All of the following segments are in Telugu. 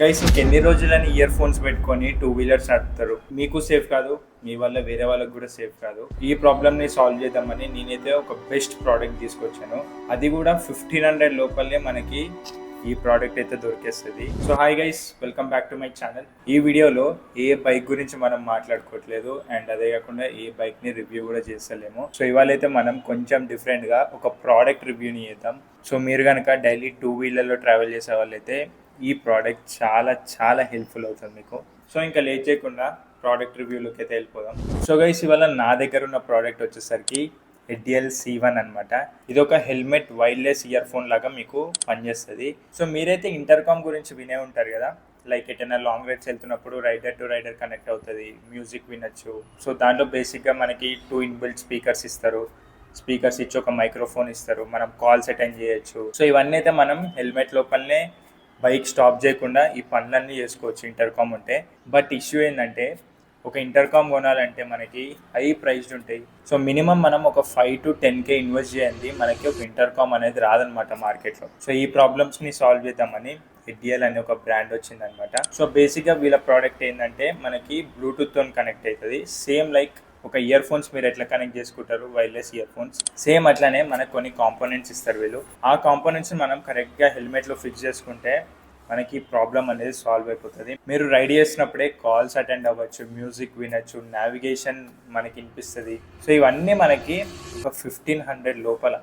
గైస్ ఇంకెన్ని రోజులని ఇయర్ ఫోన్స్ పెట్టుకొని టూ వీలర్స్ నడుపుతారు? మీకు సేఫ్ కాదు, మీ వల్ల వేరే వాళ్ళకి కూడా సేఫ్ కాదు. ఈ ప్రాబ్లమ్ని సాల్వ్ చేద్దామని నేనైతే ఒక బెస్ట్ ప్రోడక్ట్ తీసుకొచ్చాను. అది కూడా 1500 లోపలనే మనకి ఈ ప్రోడక్ట్ అయితే దొరికేస్తుంది. So hi guys, welcome back to my channel. ఈ వీడియోలో ఏ బైక్ గురించి మనం మాట్లాడుకోవట్లేదు అండ్ అదే కాకుండా ఏ బైక్ని రివ్యూ కూడా చేస్తలేము. సో ఇవాళ అయితే మనం కొంచెం డిఫరెంట్గా ఒక ప్రోడక్ట్ రివ్యూని చేద్దాం. సో మీరు కనుక డైలీ టూ వీలర్లో ట్రావెల్ చేసే వాళ్ళైతే ఈ ప్రోడక్ట్ చాలా చాలా హెల్ప్ఫుల్ అవుతుంది మీకు. సో ఇంకా లేట్ చేయకుండా ప్రోడక్ట్ రివ్యూలోకి అయితే వెళ్ళిపోదాం. సో గైస్, ఇవాళ నా దగ్గర ఉన్న ప్రోడక్ట్ వచ్చేసరికి HDL C1 అనమాట. ఇది ఒక హెల్మెట్ వైర్లెస్ ఇయర్ ఫోన్ లాగా మీకు పనిచేస్తుంది. సో మీరైతే ఇంటర్కామ్ గురించి వినే ఉంటారు కదా, లైక్ ఎటైనా లాంగ్ రైడ్స్ వెళ్తున్నప్పుడు రైడర్ టు రైడర్ కనెక్ట్ అవుతుంది, మ్యూజిక్ వినొచ్చు. సో దాంట్లో బేసిక్గా మనకి 2 ఇన్బిల్ట్ స్పీకర్స్ ఇస్తారు. స్పీకర్స్ ఇచ్చి ఒక మైక్రోఫోన్ ఇస్తారు, మనం కాల్స్ అటెండ్ చేయొచ్చు. సో ఇవన్నీ అయితే మనం హెల్మెట్ లోపలనే బైక్ స్టాప్ చేయకుండా ఈ పనులన్నీ చేసుకోవచ్చు ఇంటర్కామ్ ఉంటే. బట్ ఇష్యూ ఏంటంటే, ఒక ఇంటర్కామ్ కొనాలంటే మనకి హై ప్రైస్డ్ ఉంటాయి. సో మినిమం మనం ఒక 5 to 10K ఇన్వెస్ట్ చేయండి, మనకి ఒక ఇంటర్కామ్ అనేది రాదనమాట మార్కెట్లో. సో ఈ ప్రాబ్లమ్స్ని సాల్వ్ చేద్దామని HDL అనే ఒక బ్రాండ్ వచ్చిందనమాట. సో బేసిక్గా వీళ్ళ ప్రోడక్ట్ ఏంటంటే మనకి బ్లూటూత్తో కనెక్ట్ అవుతుంది. సేమ్ లైక్ ఒక ఇయర్ ఫోన్స్ మీరు ఎట్లా కనెక్ట్ చేసుకుంటారు, వైర్లెస్ ఇయర్ ఫోన్స్, సేమ్ అట్లానే మనకు కొన్ని కాంపోనెంట్స్ ఇస్తారు వీళ్ళు. ఆ కాంపోనెంట్స్ మనం కరెక్ట్గా హెల్మెట్లో ఫిక్స్ చేసుకుంటే మనకి ప్రాబ్లం అనేది సాల్వ్ అయిపోతుంది. మీరు రైడ్ చేసినప్పుడే కాల్స్ అటెండ్ అవ్వచ్చు, మ్యూజిక్ వినొచ్చు, నావిగేషన్ మనకి వినిపిస్తుంది. సో ఇవన్నీ మనకి ఒక 1500 లోపల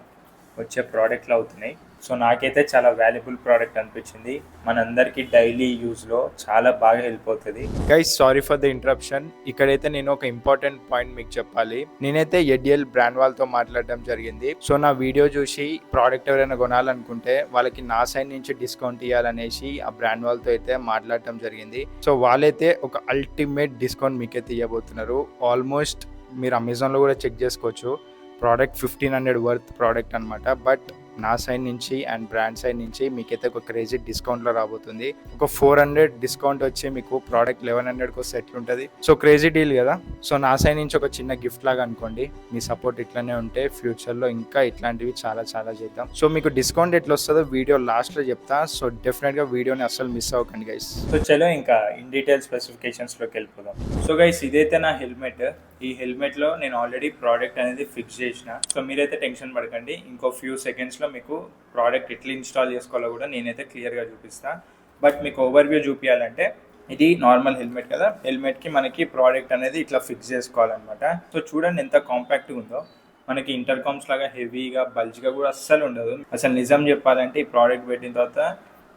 వచ్చే ప్రోడక్ట్లు అవుతున్నాయి. సో నాకైతే చాలా వాల్యుబుల్ ప్రోడక్ట్ అనిపించింది. మనందరికీ డైలీ యూజ్లో చాలా బాగా హెల్ప్ అవుతుంది. Guys, sorry for the interruption. ఇక్కడైతే నేను ఒక ఇంపార్టెంట్ పాయింట్ మీకు చెప్పాలి. నేనైతే HDL బ్రాండ్ వాళ్ళతో మాట్లాడడం జరిగింది. సో నా వీడియో చూసి ప్రోడక్ట్ ఎవరైనా కొనాలనుకుంటే వాళ్ళకి నా సైడ్ నుంచి డిస్కౌంట్ ఇవ్వాలనేసి ఆ బ్రాండ్ వాళ్ళతో అయితే మాట్లాడటం జరిగింది. సో వాళ్ళైతే ఒక అల్టిమేట్ డిస్కౌంట్ మీకైతే ఇవ్వబోతున్నారు. ఆల్మోస్ట్ మీరు అమెజాన్లో కూడా చెక్ చేసుకోవచ్చు. ప్రోడక్ట్ 1500 వర్త్ ప్రోడక్ట్ అనమాట. బట్ నా సైడ్ నుంచి అండ్ బ్రాండ్ సైడ్ నుంచి మీకైతే ఒక క్రేజీ డిస్కౌంట్లో రాబోతుంది. ఒక 400 డిస్కౌంట్ వచ్చి మీకు ప్రోడక్ట్ 1100కి వస్తే ఎట్లుంటుంది? సో క్రేజీ డీల్ కదా. సో నా సైడ్ నుంచి ఒక చిన్న గిఫ్ట్ లాగా అనుకోండి. మీ సపోర్ట్ ఇట్లానే ఉంటే ఫ్యూచర్లో ఇంకా ఇట్లాంటివి చాలా చాలా చేద్దాం. సో మీకు డిస్కౌంట్ ఎట్లా వస్తుందో వీడియో లాస్ట్లో చెప్తా. సో డెఫినెట్గా వీడియోని అస్సలు మిస్ అవ్వకండి గైస్. సో చలో ఇంకా ఇన్ డీటెయిల్ స్పెసిఫికేషన్స్లోకి వెళ్ళిపోదాం. సో గైస్, ఇదైతే నా హెల్మెట్. ఈ హెల్మెట్లో నేను ఆల్రెడీ ప్రోడక్ట్ అనేది ఫిక్స్ చేసిన. సో మీరైతే టెన్షన్ పడకండి, ఇంకో ఫ్యూ సెకండ్స్లో మీకు ప్రోడక్ట్ ఎట్లా ఇన్స్టాల్ చేసుకోవాలో కూడా నేనైతే క్లియర్గా చూపిస్తాను. బట్ మీకు ఓవర్వ్యూ చూపించాలంటే, ఇది నార్మల్ హెల్మెట్ కదా, హెల్మెట్కి మనకి ప్రోడక్ట్ అనేది ఇట్లా ఫిక్స్ చేసుకోవాలన్నమాట. సో చూడండి ఎంత కాంపాక్ట్గా ఉందో. మనకి ఇంటర్కామ్స్ లాగా హెవీగా బల్జ్గా కూడా అస్సలు ఉండదు. అసలు నిజం చెప్పాలంటే ఈ ప్రోడక్ట్ పెట్టిన తర్వాత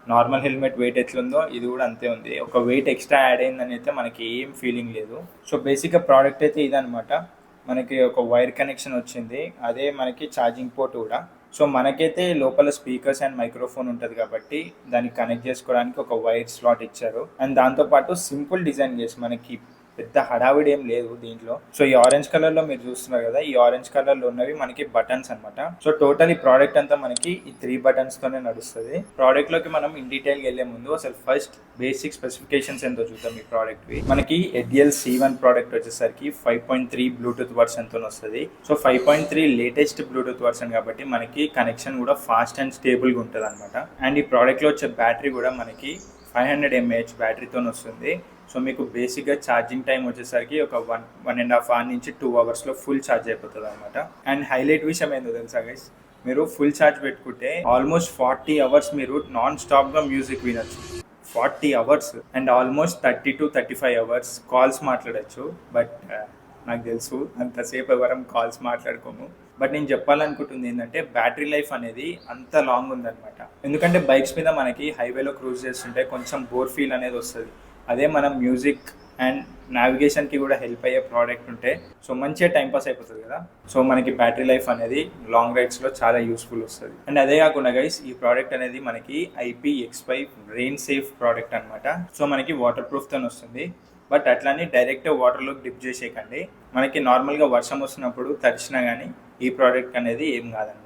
నార్మల్ హెల్మెట్ వెయిట్ ఎట్లుందో ఇది కూడా అంతే ఉంది. ఒక వెయిట్ ఎక్స్ట్రా యాడ్ అయిందని అయితే మనకి ఏం ఫీలింగ్ లేదు. సో బేసిక్గా ప్రోడక్ట్ అయితే ఇదనమాట. మనకి ఒక వైర్ కనెక్షన్ వచ్చింది, అదే మనకి ఛార్జింగ్ పోర్ట్ కూడా. సో మనకైతే లోపల స్పీకర్స్ అండ్ మైక్రోఫోన్ ఉంటుంది కాబట్టి దానికి కనెక్ట్ చేసుకోవడానికి ఒక వైర్ స్లాట్ ఇచ్చారు. అండ్ దాంతోపాటు సింపుల్ డిజైన్ చేసి, మనకి పెద్ద హడావిడి ఏం లేదు దీంట్లో. సో ఈ ఆరెంజ్ కలర్లో మీరు చూస్తున్నారు కదా, ఈ ఆరెంజ్ కలర్లో ఉన్నవి మనకి బటన్స్ అనమాట. సో టోటల్ ఈ ప్రోడక్ట్ అంతా మనకి ఈ 3 బటన్స్తోనే నడుస్తుంది. ప్రోడక్ట్లోకి మనం ఇన్ డీటెయిల్గా వెళ్ళే ముందు అసలు ఫస్ట్ బేసిక్ స్పెసిఫికేషన్స్ ఎంతో చూద్దాం. ఈ ప్రోడక్ట్వి మనకి HDL C1 ప్రోడక్ట్ వచ్చేసరికి 5.3 బ్లూటూత్ వర్షన్తో వస్తుంది. సో 5.3 లేటెస్ట్ బ్లూటూత్ వర్షన్ కాబట్టి మనకి కనెక్షన్ కూడా ఫాస్ట్ అండ్ స్టేబుల్గా ఉంటుంది అనమాట. అండ్ ఈ ప్రోడక్ట్లో వచ్చే బ్యాటరీ కూడా మనకి 500 mAh బ్యాటరీతో వస్తుంది. సో మీకు బేసిక్గా ఛార్జింగ్ టైం వచ్చేసరికి ఒక 1.5 hour నుంచి 2 hours ఫుల్ ఛార్జ్ అయిపోతుంది అనమాట. అండ్ హైలైట్ విషయం ఏందో తెలుసా గైస్, మీరు ఫుల్ ఛార్జ్ పెట్టుకుంటే ఆల్మోస్ట్ 40 hours మీరు నాన్ స్టాప్గా మ్యూజిక్ వినొచ్చు. 40 hours and almost 30 to 35 hours calls మాట్లాడచ్చు. బట్ నాకు తెలుసు అంతసేపు ఎవరం కాల్స్ మాట్లాడుకోము. బట్ నేను చెప్పాలనుకుంటుంది ఏంటంటే, బ్యాటరీ లైఫ్ అనేది అంత లాంగ్ ఉందన్నమాట. ఎందుకంటే బైక్స్ మీద మనకి హైవేలో క్రూజ్ చేస్తుంటే కొంచెం బోర్ ఫీల్ అనేది వస్తుంది. అదే మనం మ్యూజిక్ అండ్ నావిగేషన్కి కూడా హెల్ప్ అయ్యే ప్రోడక్ట్ ఉంటే సో మంచిగా టైంపాస్ అయిపోతుంది కదా. సో మనకి బ్యాటరీ లైఫ్ అనేది లాంగ్ రైడ్స్లో చాలా యూస్ఫుల్ వస్తుంది. అండ్ అదే కాకుండా గైస్, ఈ ప్రోడక్ట్ అనేది మనకి IPX5 రెయిన్ సేఫ్ ప్రోడక్ట్ అనమాట. సో మనకి వాటర్ ప్రూఫ్తో వస్తుంది. బట్ అట్లానే డైరెక్ట్ వాటర్లోకి డిప్ చేసేయకండి. మనకి నార్మల్గా వర్షం వస్తున్నప్పుడు తడిచినా కానీ ఈ ప్రోడక్ట్ అనేది ఏం కాదనమాట.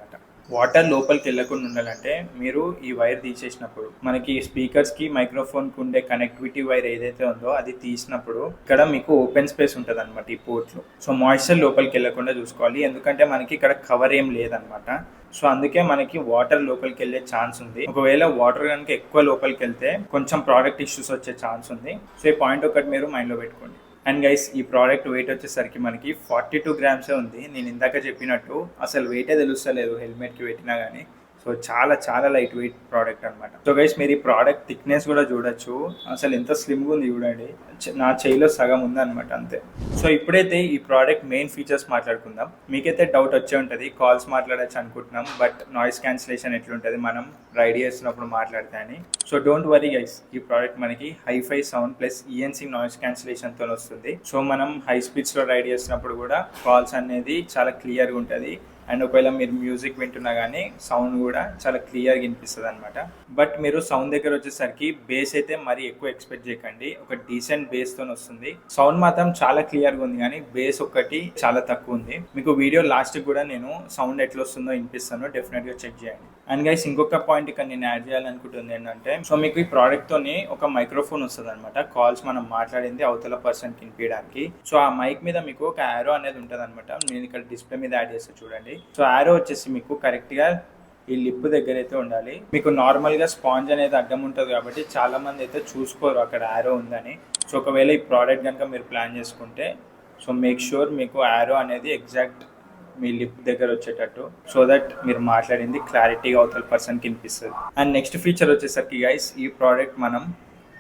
వాటర్ లోపలికి వెళ్ళకుండా ఉండాలంటే మీరు ఈ వైర్ తీసేసినప్పుడు మనకి స్పీకర్స్కి మైక్రోఫోన్కి ఉండే కనెక్టివిటీ వైర్ ఏదైతే ఉందో అది తీసినప్పుడు ఇక్కడ మీకు ఓపెన్ స్పేస్ ఉంటుంది అనమాట ఈ పోర్ట్లో. సో మాయిశ్చర్ లోపలికి వెళ్ళకుండా చూసుకోవాలి, ఎందుకంటే మనకి ఇక్కడ కవర్ ఏం లేదనమాట. సో అందుకే మనకి వాటర్ లోపలికి వెళ్ళే ఛాన్స్ ఉంది. ఒకవేళ వాటర్ కనుక ఎక్కువ లోపలికి వెళ్తే కొంచెం ప్రోడక్ట్ ఇష్యూస్ వచ్చే ఛాన్స్ ఉంది. సో ఈ పాయింట్ ఒకటి మీరు మైండ్లో పెట్టుకోండి. అండ్ గైస్, ఈ ప్రోడక్ట్ వెయిట్ వచ్చేసరికి మనకి 42 గ్రామ్సే ఉంది. నేను ఇందాక చెప్పినట్టు అసలు వెయిటే తెలుస్తలేదు హెల్మెట్కి పెట్టినా కానీ. సో చాలా చాలా లైట్ వెయిట్ ప్రోడక్ట్ అనమాట. సో గైస్, మీరు ఈ ప్రోడక్ట్ థిక్నెస్ కూడా చూడొచ్చు. అసలు ఎంత స్లిమ్గా ఉంది చూడండి. నా చేయిలో సగం ఉంది అనమాట, అంతే. సో ఇప్పుడైతే ఈ ప్రోడక్ట్ మెయిన్ ఫీచర్స్ మాట్లాడుకుందాం. మీకైతే డౌట్ వచ్చే ఉంటుంది, కాల్స్ మాట్లాడచ్చు అనుకుంటున్నాం, బట్ నాయిస్ క్యాన్సిలేషన్ ఎట్లుంటుంది మనం రైడ్ చేస్తున్నప్పుడు మాట్లాడితే అని. సో డోంట్ వరీ గైస్, ఈ ప్రోడక్ట్ మనకి hi fi sound plus ENC noise క్యాన్సిలేషన్తో వస్తుంది. సో మనం హై స్పీడ్స్లో రైడ్ చేస్తున్నప్పుడు కూడా కాల్స్ అనేది చాలా క్లియర్గా ఉంటుంది. అండ్ ఒకవేళ మీరు మ్యూజిక్ వింటున్నా కానీ సౌండ్ కూడా చాలా క్లియర్గా వినిపిస్తుంది అనమాట. బట్ మీరు సౌండ్ దగ్గర వచ్చేసరికి బేస్ అయితే మరీ ఎక్కువ ఎక్స్పెక్ట్ చేయకండి. ఒక డీసెంట్ బేస్తో వస్తుంది. సౌండ్ మాత్రం చాలా క్లియర్గా ఉంది, కానీ బేస్ ఒకటి చాలా తక్కువ ఉంది. మీకు వీడియో లాస్ట్ కూడా నేను సౌండ్ ఎట్లా వస్తుందో వినిపిస్తాను, డెఫినెట్గా చెక్ చేయండి. అండ్ గైస్, ఇంకొక పాయింట్ ఇక్కడ నేను యాడ్ చేయాలనుకుంటుంది ఏంటంటే, సో మీకు ఈ ప్రోడక్ట్తోని ఒక మైక్రోఫోన్ వస్తుంది అనమాట. కాల్స్ మనం మాట్లాడింది అవతల పర్సన్కి వినిపించడానికి. సో ఆ మైక్ మీద మీకు ఒక యారో అనేది ఉంటుంది అనమాట. నేను ఇక్కడ డిస్ప్లే మీద యాడ్ చేస్తాను చూడండి. సో యారో వచ్చేసి మీకు కరెక్ట్గా ఈ లిప్ దగ్గర అయితే ఉండాలి. మీకు నార్మల్గా స్పాంజ్ అనేది అడ్డం ఉంటుంది కాబట్టి చాలా మంది అయితే చూసుకోరు అక్కడ యారో ఉందని. సో ఒకవేళ ఈ ప్రోడక్ట్ కనుక మీరు ప్లాన్ చేసుకుంటే, సో మేక్ షూర్ మీకు యారో అనేది ఎగ్జాక్ట్ మీ లిప్ దగ్గర వచ్చేటట్టు, సో దట్ మీరు మాట్లాడింది క్లారిటీగా అవతల పర్సన్కి వినిపిస్తుంది. అండ్ నెక్స్ట్ ఫీచర్ వచ్చేసరికి గైస్, ఈ ప్రోడక్ట్ మనం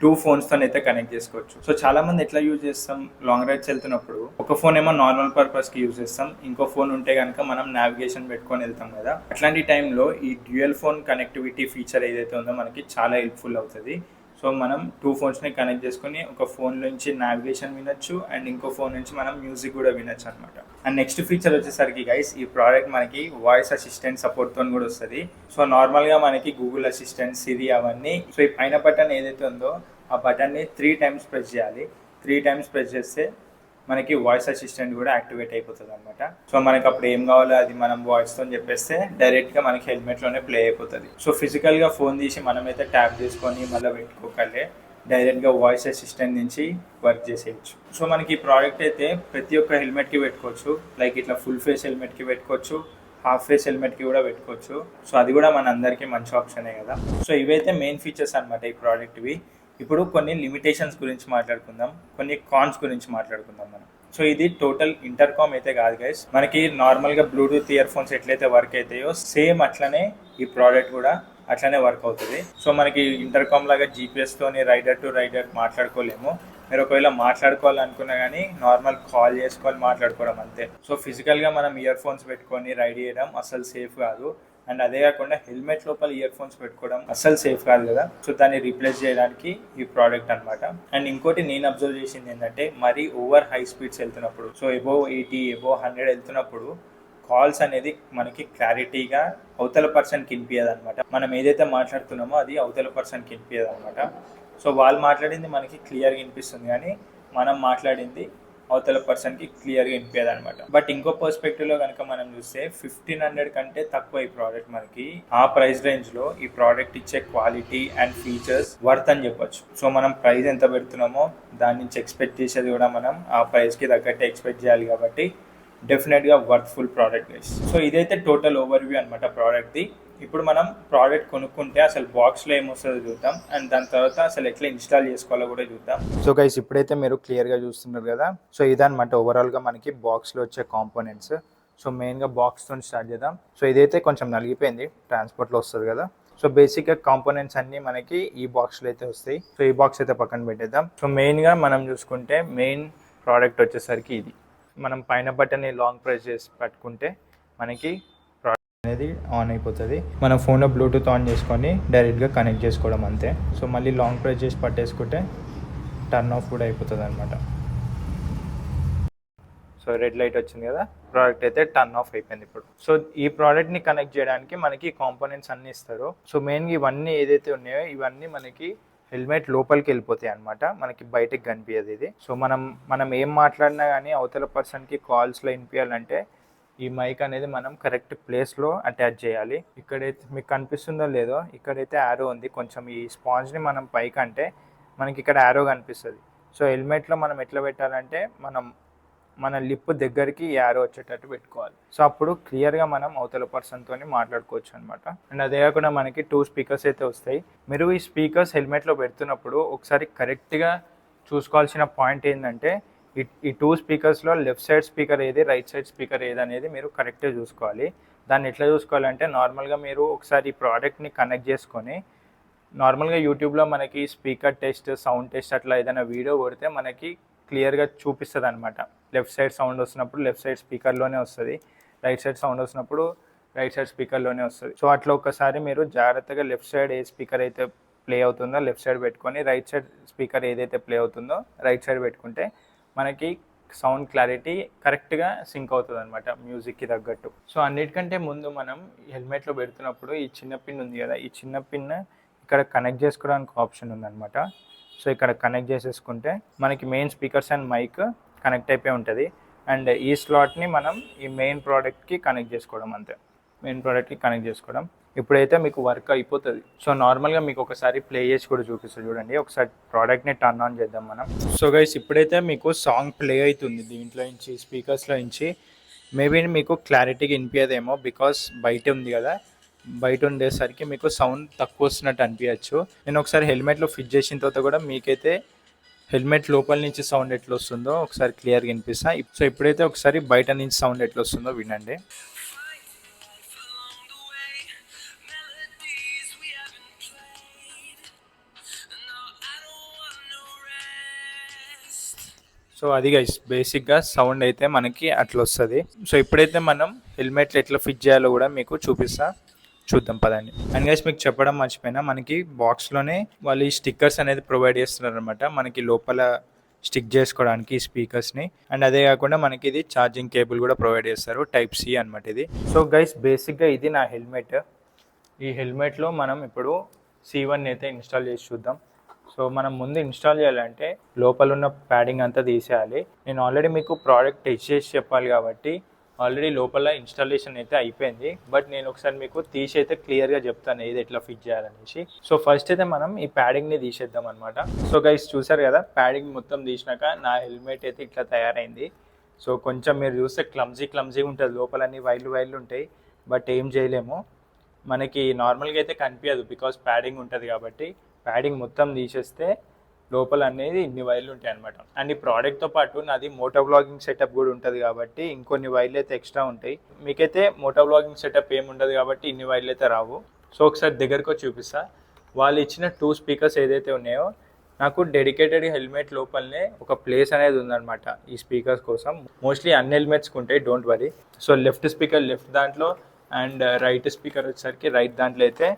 2 ఫోన్స్తో అయితే కనెక్ట్ చేసుకోవచ్చు. సో చాలా మంది ఎట్లా యూజ్ చేస్తాం, లాంగ్ రైడ్స్ వెళ్తున్నప్పుడు ఒక ఫోన్ ఏమో నార్మల్ పర్పస్కి యూజ్ చేస్తాం, ఇంకో ఫోన్ ఉంటే కనుక మనం నావిగేషన్ పెట్టుకొని వెళ్తాం కదా. అట్లాంటి టైంలో ఈ డ్యూయల్ ఫోన్ కనెక్టివిటీ ఫీచర్ ఏదైతే ఉందో మనకి చాలా హెల్ప్ఫుల్ అవుతుంది. సో మనం 2 ఫోన్స్ని కనెక్ట్ చేసుకుని ఒక ఫోన్ నుంచి నావిగేషన్ వినొచ్చు అండ్ ఇంకో ఫోన్ నుంచి మనం మ్యూజిక్ కూడా వినొచ్చు అనమాట. అండ్ నెక్స్ట్ ఫీచర్ వచ్చేసరికి గైస్, ఈ ప్రోడక్ట్ మనకి వాయిస్ అసిస్టెంట్ సపోర్ట్తో కూడా వస్తుంది. సో నార్మల్గా మనకి గూగుల్ అసిస్టెంట్, సిరి అవన్నీ, సో ఈ పైన బటన్ ఏదైతే ఉందో ఆ బటన్ని 3 టైమ్స్ ప్రెస్ చేయాలి. 3 టైమ్స్ ప్రెస్ చేస్తే మనకి వాయిస్ అసిస్టెంట్ కూడా యాక్టివేట్ అయిపోతుంది అనమాట. సో మనకి అప్పుడు ఏం కావాలో అది మనం వాయిస్తో చెప్పేస్తే డైరెక్ట్గా మనకి హెల్మెట్లోనే ప్లే అయిపోతుంది. సో ఫిజికల్గా ఫోన్ తీసి మనమైతే ట్యాప్ చేసుకొని మళ్ళీ పెట్టుకోగలే, డైరెక్ట్గా వాయిస్ అసిస్టెంట్ నుంచి వర్క్ చేసేయచ్చు. సో మనకి ఈ ప్రోడక్ట్ అయితే ప్రతి ఒక్క హెల్మెట్కి పెట్టుకోవచ్చు. లైక్ ఇట్లా ఫుల్ ఫేస్ హెల్మెట్కి పెట్టుకోవచ్చు, హాఫ్ ఫేస్ హెల్మెట్కి కూడా పెట్టుకోవచ్చు. సో అది కూడా మన అందరికీ మంచి ఆప్షనే కదా. సో ఇవైతే మెయిన్ ఫీచర్స్ అనమాట ఈ ప్రోడక్ట్వి. ఇప్పుడు కొన్ని లిమిటేషన్స్ గురించి మాట్లాడుకుందాం, కొన్ని కాన్స్ గురించి మాట్లాడుకుందాం మనం. సో ఇది టోటల్ ఇంటర్కామ్ అయితే కాదు గైస్. మనకి నార్మల్గా బ్లూటూత్ ఇయర్ ఫోన్స్ ఎట్లయితే వర్క్ అవుతాయో సేమ్ అట్లనే ఈ ప్రోడక్ట్ కూడా అట్లనే వర్క్ అవుతుంది. సో మనకి ఇంటర్కామ్ లాగా జీపీఎస్తోని రైడర్ టు రైడర్ మాట్లాడుకోలేము. మీరు ఒకవేళ మాట్లాడుకోవాలనుకున్నా కానీ నార్మల్ కాల్ చేసుకొని మాట్లాడుకోవడం అంతే. సో ఫిజికల్గా మనం ఇయర్ ఫోన్స్ పెట్టుకొని రైడ్ చేయడం అసలు సేఫ్ కాదు. అండ్ అదే కాకుండా హెల్మెట్ లోపల ఇయర్ ఫోన్స్ పెట్టుకోవడం అస్సలు సేఫ్ కాదు కదా. సో దాన్ని రీప్లేస్ చేయడానికి ఈ ప్రోడక్ట్ అనమాట. అండ్ ఇంకోటి నేను అబ్జర్వ్ చేసింది ఏంటంటే, మరీ ఓవర్ హై స్పీడ్స్ వెళ్తున్నప్పుడు, సో ఎబోవ్ 80 ఎబోవ్ 100 వెళ్తున్నప్పుడు కాల్స్ అనేది మనకి క్లారిటీగా అవతల పర్సన్కి వినిపించదు అనమాట. మనం ఏదైతే మాట్లాడుతున్నామో అది అవతల పర్సన్కి వినిపించదు అనమాట. సో వాళ్ళు మాట్లాడింది మనకి క్లియర్గా వినిపిస్తుంది, కానీ మనం మాట్లాడింది అవతల పర్సన్కి క్లియర్గా వినిపించదు అనమాట. బట్ ఇంకో పర్స్పెక్టివ్లో కనుక మనం చూస్తే 1500 కంటే తక్కువ ఈ ప్రోడక్ట్ మనకి ఆ ప్రైస్ రేంజ్లో ఈ ప్రోడక్ట్ ఇచ్చే క్వాలిటీ అండ్ ఫీచర్స్ వర్త్ అని చెప్పొచ్చు. సో మనం ప్రైస్ ఎంత పెడుతున్నామో దాని నుంచి ఎక్స్పెక్ట్ చేసేది కూడా మనం ఆ ప్రైస్కి తగ్గట్టే ఎక్స్పెక్ట్ చేయాలి కాబట్టి డెఫినెట్గా వర్త్ఫుల్ ప్రోడక్ట్ గైస్. సో ఇదైతే టోటల్ ఓవర్వ్యూ అనమాట ప్రోడక్ట్ది. ఇప్పుడు మనం ప్రోడక్ట్ కొనుక్కుంటే అసలు బాక్స్లో ఏమొస్తుందో చూద్దాం, అండ్ దాని తర్వాత అసలు ఎట్లా ఇన్స్టాల్ చేసుకోవాలో కూడా చూద్దాం. సో గైస్, ఇప్పుడైతే మీరు క్లియర్గా చూస్తున్నారు కదా. సో ఇదనమాట ఓవరాల్గా మనకి బాక్స్లో వచ్చే కాంపోనెంట్స్. సో మెయిన్గా బాక్స్తో స్టార్ట్ చేద్దాం. సో ఇదైతే కొంచెం నలిగిపోయింది, ట్రాన్స్పోర్ట్లో వస్తుంది కదా. సో బేసిక్గా కాంపోనెంట్స్ అన్నీ మనకి ఈ బాక్స్లో అయితే వస్తాయి. సో ఈ బాక్స్ అయితే పక్కన పెట్టేద్దాం. సో మెయిన్గా మనం చూసుకుంటే మెయిన్ ప్రోడక్ట్ వచ్చేసరికి ఇది. మనం పైన బటన్ని లాంగ్ ప్రెస్ చేసి పట్టుకుంటే మనకి అనేది ఆన్ అయిపోతుంది. మన ఫోన్లో బ్లూటూత్ ఆన్ చేసుకొని డైరెక్ట్గా కనెక్ట్ చేసుకోవడం అంతే. సో మళ్ళీ లాంగ్ ప్రెస్ చేసి పట్టేసుకుంటే టర్న్ ఆఫ్ కూడా అయిపోతుంది అనమాట. సో రెడ్ లైట్ వచ్చింది కదా, ప్రోడక్ట్ అయితే టర్న్ ఆఫ్ అయిపోయింది ఇప్పుడు. సో ఈ ప్రోడక్ట్ని కనెక్ట్ చేయడానికి మనకి కాంపోనెంట్స్ అన్నీ ఇస్తారు. సో మెయిన్గా ఇవన్నీ ఏదైతే ఉన్నాయో ఇవన్నీ మనకి హెల్మెట్ లోపలికి వెళ్ళిపోతాయి అనమాట, మనకి బయటకు కనిపించదు ఇది. సో మనం ఏం మాట్లాడినా కానీ అవతల పర్సన్కి కాల్స్లో వినిపించాలంటే ఈ మైక్ అనేది మనం కరెక్ట్ ప్లేస్లో అటాచ్ చేయాలి. ఇక్కడైతే మీకు కనిపిస్తుందో లేదో, ఇక్కడైతే యారో ఉంది. కొంచెం ఈ స్పాంజ్ని మనం పైకి అంటే మనకి ఇక్కడ యారో కనిపిస్తుంది. సో హెల్మెట్లో మనం ఎట్లా పెట్టాలంటే మనం మన లిప్ దగ్గరికి యారో వచ్చేటట్టు పెట్టుకోవాలి. సో అప్పుడు క్లియర్గా మనం అవతల పర్సన్తో మాట్లాడుకోవచ్చు అనమాట. అండ్ అదే కాకుండా మనకి 2 స్పీకర్స్ అయితే వస్తాయి. మీరు ఈ స్పీకర్స్ హెల్మెట్లో పెడుతున్నప్పుడు ఒకసారి కరెక్ట్గా చూసుకోవాల్సిన పాయింట్ ఏంటంటే ఈ 2 స్పీకర్స్లో లెఫ్ట్ సైడ్ స్పీకర్ ఏది, రైట్ సైడ్ స్పీకర్ ఏది అనేది మీరు కరెక్ట్గా చూసుకోవాలి. దాన్ని ఎట్లా చూసుకోవాలంటే నార్మల్గా మీరు ఒకసారి ఈ ప్రోడక్ట్ని కనెక్ట్ చేసుకొని నార్మల్గా యూట్యూబ్లో మనకి స్పీకర్ టెస్ట్, సౌండ్ టెస్ట్ అట్లా ఏదైనా వీడియో కొడితే మనకి క్లియర్గా చూపిస్తుంది అనమాట. లెఫ్ట్ సైడ్ సౌండ్ వస్తున్నప్పుడు లెఫ్ట్ సైడ్ స్పీకర్లోనే వస్తుంది, రైట్ సైడ్ సౌండ్ వస్తున్నప్పుడు రైట్ సైడ్ స్పీకర్లోనే వస్తుంది. సో అట్లా ఒకసారి మీరు జాగ్రత్తగా లెఫ్ట్ సైడ్ ఏ స్పీకర్ అయితే ప్లే అవుతుందో లెఫ్ట్ సైడ్ పెట్టుకొని, రైట్ సైడ్ స్పీకర్ ఏదైతే ప్లే అవుతుందో రైట్ సైడ్ పెట్టుకుంటే మనకి సౌండ్ క్లారిటీ కరెక్ట్గా సింక్ అవుతుంది అనమాట మ్యూజిక్కి తగ్గట్టు. సో అన్నిటికంటే ముందు మనం హెల్మెట్లో పెడుతున్నప్పుడు ఈ చిన్న పిన్ ఉంది కదా, ఈ చిన్న పిన్ ఇక్కడ కనెక్ట్ చేసుకోవడానికి ఆప్షన్ ఉందన్నమాట. సో ఇక్కడ కనెక్ట్ చేసేసుకుంటే మనకి main speakers and mic connect అయిపోయి ఉంటుంది. అండ్ ఈ స్లాట్ని మనం ఈ మెయిన్ ప్రోడక్ట్కి కనెక్ట్ చేసుకోవడం, అంతే. మెయిన్ ప్రోడక్ట్కి కనెక్ట్ చేసుకోవడం. ఇప్పుడైతే మీకు వర్క్ అయిపోతుంది. సో నార్మల్గా మీకు ఒకసారి ప్లే చేసి కూడా చూపిస్తుంది చూడండి. ఒకసారి ప్రోడక్ట్ని టర్న్ ఆన్ చేద్దాం మనం. సో గైస్ ఇప్పుడైతే మీకు సాంగ్ ప్లే అవుతుంది దీంట్లో నుంచి, స్పీకర్స్లో నుంచి. మేబీ మీకు క్లారిటీగా వినిపించదేమో బికాస్ బయట ఉంది కదా, బయట ఉండేసరికి మీకు సౌండ్ తక్కువ వస్తున్నట్టు అనిపించచ్చు. నేను ఒకసారి హెల్మెట్లో ఫిట్ చేసిన తర్వాత కూడా మీకైతే హెల్మెట్ లోపల నుంచి సౌండ్ ఎట్లా వస్తుందో ఒకసారి క్లియర్గా వినిపిస్తా. సో ఇప్పుడైతే ఒకసారి బయట నుంచి సౌండ్ ఎట్లా వస్తుందో వినండి. సో అది గైస్ బేసిక్గా సౌండ్ అయితే మనకి అట్లా వస్తుంది. సో ఇప్పుడైతే మనం హెల్మెట్లు ఎట్లా ఫిట్ చేయాలో కూడా మీకు చూద్దాం పదండి. అండ్ గైస్ మీకు చెప్పడం మర్చిపోయినా, మనకి బాక్స్లోనే వాళ్ళు ఈ స్టిక్కర్స్ అనేది ప్రొవైడ్ చేస్తున్నారు అనమాట, మనకి లోపల స్టిక్ చేసుకోవడానికి ఈ స్పీకర్స్ని. అండ్ అదే కాకుండా మనకి ఇది ఛార్జింగ్ కేబుల్ కూడా ప్రొవైడ్ చేస్తారు, టైప్ సి అనమాట ఇది. సో గైస్ బేసిక్గా ఇది నా హెల్మెట్. ఈ హెల్మెట్లో మనం ఇప్పుడు C1 అయితే ఇన్స్టాల్ చేసి చూద్దాం. సో మనం ముందు ఇన్స్టాల్ చేయాలంటే లోపల ఉన్న ప్యాడింగ్ అంతా తీసేయాలి. నేను ఆల్రెడీ మీకు ప్రోడక్ట్ టెస్ట్ చేసి చెప్పాలి కాబట్టి ఆల్రెడీ లోపల ఇన్స్టాలేషన్ అయితే అయిపోయింది. బట్ నేను ఒకసారి మీకు తీసి అయితే క్లియర్గా చెప్తాను ఏది ఎట్లా ఫిట్ చేయాలనేసి. సో ఫస్ట్ అయితే మనం ఈ ప్యాడింగ్ని తీసేద్దాం అనమాట. సో గైస్ చూసారు కదా, ప్యాడింగ్ మొత్తం తీసినాక నా హెల్మెట్ అయితే ఇట్లా తయారైంది. సో కొంచెం మీరు చూస్తే క్లమ్జీ ఉంటుంది, లోపలన్నీ వైర్లు ఉంటాయి. బట్ ఏం చేయలేము, మనకి నార్మల్గా అయితే కనిపించదు బికాస్ ప్యాడింగ్ ఉంటుంది కాబట్టి. ప్యాడింగ్ మొత్తం తీసేస్తే లోపల అనేది ఇన్ని వైర్లు ఉంటాయి అనమాట. అండ్ ఈ ప్రోడక్ట్తో పాటు నాది మోటో వ్లాగింగ్ సెటప్ కూడా ఉంటుంది కాబట్టి ఇంకొన్ని వైర్లు అయితే ఎక్స్ట్రా ఉంటాయి. మీకైతే మోటో వ్లాగింగ్ సెటప్ ఏమి ఉండదు కాబట్టి ఇన్ని వైర్లు అయితే రావు. సో ఒకసారి దగ్గరకు వచ్చి చూపిస్తా. వాళ్ళు ఇచ్చిన 2 స్పీకర్స్ ఏదైతే ఉన్నాయో నాకు డెడికేటెడ్ హెల్మెట్ లోపలనే ఒక ప్లేస్ అనేది ఉందన్నమాట ఈ స్పీకర్స్ కోసం. మోస్ట్లీ అన్ని హెల్మెట్స్కి ఉంటాయి, don't worry. So left speaker left దాంట్లో అండ్ రైట్ స్పీకర్ వచ్చేసరికి రైట్ దాంట్లో అయితే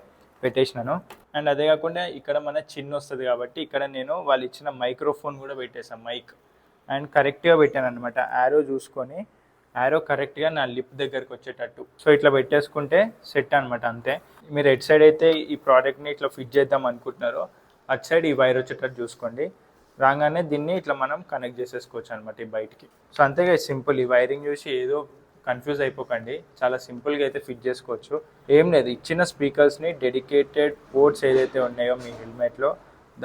పెట్టేసినాను. అండ్ అదే కాకుండా ఇక్కడ మన చిన్న వస్తుంది కాబట్టి ఇక్కడ నేను వాళ్ళు ఇచ్చిన మైక్రోఫోన్ కూడా పెట్టేసాను, మైక్. అండ్ కరెక్ట్గా పెట్టాను అనమాట, యారో చూసుకొని యారో కరెక్ట్గా నా లిప్ దగ్గరకు వచ్చేటట్టు. సో ఇట్లా పెట్టేసుకుంటే సెట్ అనమాట, అంతే. మీరు ఎట్ సైడ్ అయితే ఈ ప్రోడక్ట్ని ఇట్లా ఫిట్ చేద్దాం అనుకుంటున్నారో అటు సైడ్ ఈ వైర్ వచ్చేటట్టు చూసుకోండి. రాగానే దీన్ని ఇట్లా మనం కనెక్ట్ చేసేసుకోవచ్చు అనమాట ఈ బయటికి. సో అంతేగా సింపుల్. ఈ వైరింగ్ చూసి ఏదో కన్ఫ్యూజ్ అయిపోకండి, చాలా సింపుల్గా అయితే ఫిట్ చేసుకోవచ్చు. ఏం లేదు, ఇచ్చిన స్పీకర్స్ని డెడికేటెడ్ పోర్ట్స్ ఏదైతే ఉన్నాయో మీ హెల్మెట్లో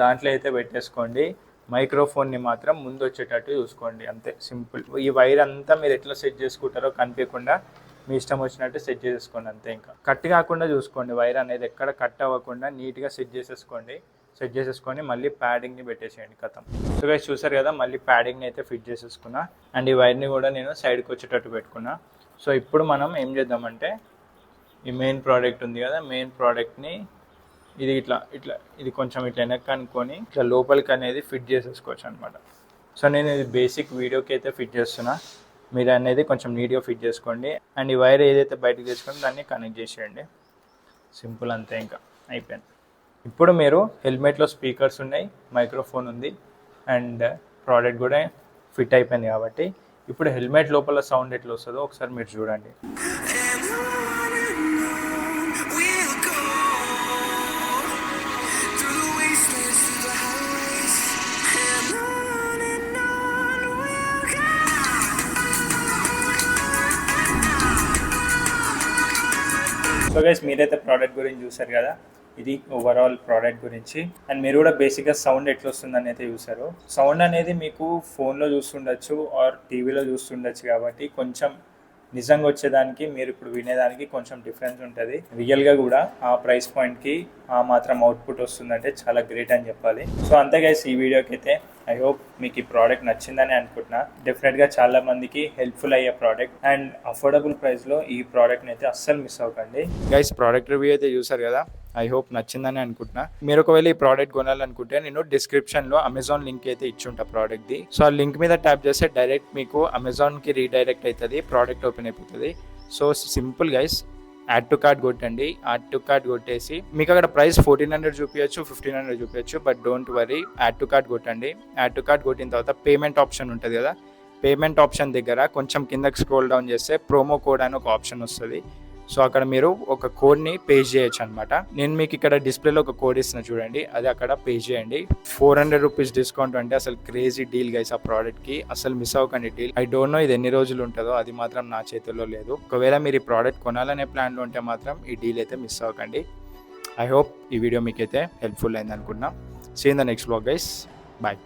దాంట్లో అయితే పెట్టేసుకోండి. మైక్రోఫోన్ని మాత్రం ముందు వచ్చేటట్టు చూసుకోండి, అంతే సింపుల్. ఈ వైర్ అంతా మీరు ఎట్లా సెట్ చేసుకుంటారో కనిపించకుండా మీ ఇష్టం వచ్చినట్టు సెట్ చేసుకోండి, అంతే. ఇంకా కట్ కాకుండా చూసుకోండి, వైర్ అనేది ఎక్కడ కట్ అవ్వకుండా నీట్గా సెట్ చేసేసుకొని మళ్ళీ ప్యాడింగ్ని పెట్టేసేయండి, కథం. సో గైస్ చూసారు కదా, మళ్ళీ ప్యాడింగ్ని అయితే ఫిట్ చేసేసుకున్నా. అండ్ ఈ వైర్ని కూడా నేను సైడ్కి వచ్చేటట్టు పెట్టుకున్నా. సో ఇప్పుడు మనం ఏం చేద్దామంటే ఈ మెయిన్ ప్రోడక్ట్ ఉంది కదా, మెయిన్ ప్రోడక్ట్ని ఇది ఇది కొంచెం ఇట్లా వెనక్కి అనుకొని ఇట్లా లోపలికి అనేది ఫిట్ చేసేసుకోవచ్చు అనమాట. సో నేను ఇది బేసిక్ వీడియోకి అయితే ఫిట్ చేస్తున్నా, మీరు అనేది కొంచెం నీట్గా ఫిట్ చేసుకోండి. అండ్ ఈ వైర్ ఏదైతే బయటకు తీసుకొని దాన్ని కనెక్ట్ చేసేయండి, సింపుల్, అంతే. ఇంకా అయిపోయింది. ఇప్పుడు మీరు హెల్మెట్లో స్పీకర్స్ ఉన్నాయి, మైక్రోఫోన్ ఉంది అండ్ ప్రోడక్ట్ కూడా ఫిట్ అయిపోయింది కాబట్టి ఇప్పుడు హెల్మెట్ లోపల సౌండ్ ఎట్లా వస్తుందో ఒకసారి మీరు చూడండి. సో గైస్ మీరైతే ప్రోడక్ట్ గురించి చూసారు కదా. ఇది ఓవరాల్ ప్రోడక్ట్ గురించి. అండ్ మీరు కూడా బేసిక్గా సౌండ్ ఎట్లా వస్తుందని అయితే చూసారు. సౌండ్ అనేది మీకు ఫోన్లో చూస్తుండొచ్చు ఆర్ టీవీలో చూస్తుండొచ్చు, కాబట్టి కొంచెం నిజంగా వచ్చేదానికి మీరు ఇప్పుడు వినేదానికి కొంచెం డిఫరెన్స్ ఉంటుంది. రియల్గా కూడా ఆ ప్రైస్ పాయింట్కి ఆ మాత్రం అవుట్పుట్ వస్తుందంటే చాలా గ్రేట్ అని చెప్పాలి. సో అంతే గైస్, ఈ వీడియోకి అయితే ఐ హోప్ మీకు ఈ ప్రోడక్ట్ నచ్చిందని అనుకుంటున్నా. డెఫినెట్గా చాలా మందికి హెల్ప్ఫుల్ అయ్యే ప్రోడక్ట్ అండ్ అఫోర్డబుల్ ప్రైస్లో ఈ ప్రోడక్ట్ని అయితే అస్సలు మిస్ అవ్వకండి. గైస్, ప్రోడక్ట్ రివ్యూ అయితే చూసారు కదా, ఐ హోప్ నచ్చిందని అనుకుంటున్నా. మీరు ఒకవేళ ఈ ప్రోడక్ట్ కొనాలనుకుంటే నేను డిస్క్రిప్షన్లో అమెజాన్ లింక్ అయితే ఇచ్చుంటా ప్రోడక్ట్ది. సో ఆ లింక్ మీద ట్యాప్ చేస్తే డైరెక్ట్ మీకు అమెజాన్కి రీడైరెక్ట్ అవుతుంది, ప్రోడక్ట్ ఓపెన్ అయిపోతుంది. So simple guys, add to cart కొట్టండి. యాడ్ టు కార్ట్ కొట్టేసి మీకు అక్కడ ప్రైస్ 1400 చూపించచ్చు, 1500 చూపించచ్చు, but don't worry, add to cart కొట్టండి. యాడ్ టు కార్ట్ కొట్టిన తర్వాత పేమెంట్ ఆప్షన్ ఉంటుంది కదా, పేమెంట్ ఆప్షన్ దగ్గర కొంచెం కిందకి స్క్రోల్ డౌన్ చేస్తే ప్రోమో కోడ్ అని ఒక ఆప్షన్ వస్తుంది. సో అక్కడ మీరు ఒక కోడ్ని పే చేయొచ్చు అనమాట. నేను మీకు ఇక్కడ డిస్ప్లేలో ఒక కోడ్ ఇస్తున్నా చూడండి, అది అక్కడ పే చేయండి. 400 రూపీస్ డిస్కౌంట్ అంటే అసలు క్రేజీ డీల్ గైస్. ఆ ప్రోడక్ట్కి అసలు మిస్ అవ్వకండి డీల్. ఐ డోంట్ నో ఇది ఎన్ని రోజులు ఉంటుందో, అది మాత్రం నా చేతుల్లో లేదు. ఒకవేళ మీరు ఈ ప్రోడక్ట్ కొనాలనే ప్లాన్లో ఉంటే మాత్రం ఈ డీల్ అయితే మిస్ అవ్వకండి. ఐ హోప్ ఈ వీడియో మీకైతే హెల్ప్ఫుల్ అయింది అనుకున్నా. See in the next vlog guys, bye.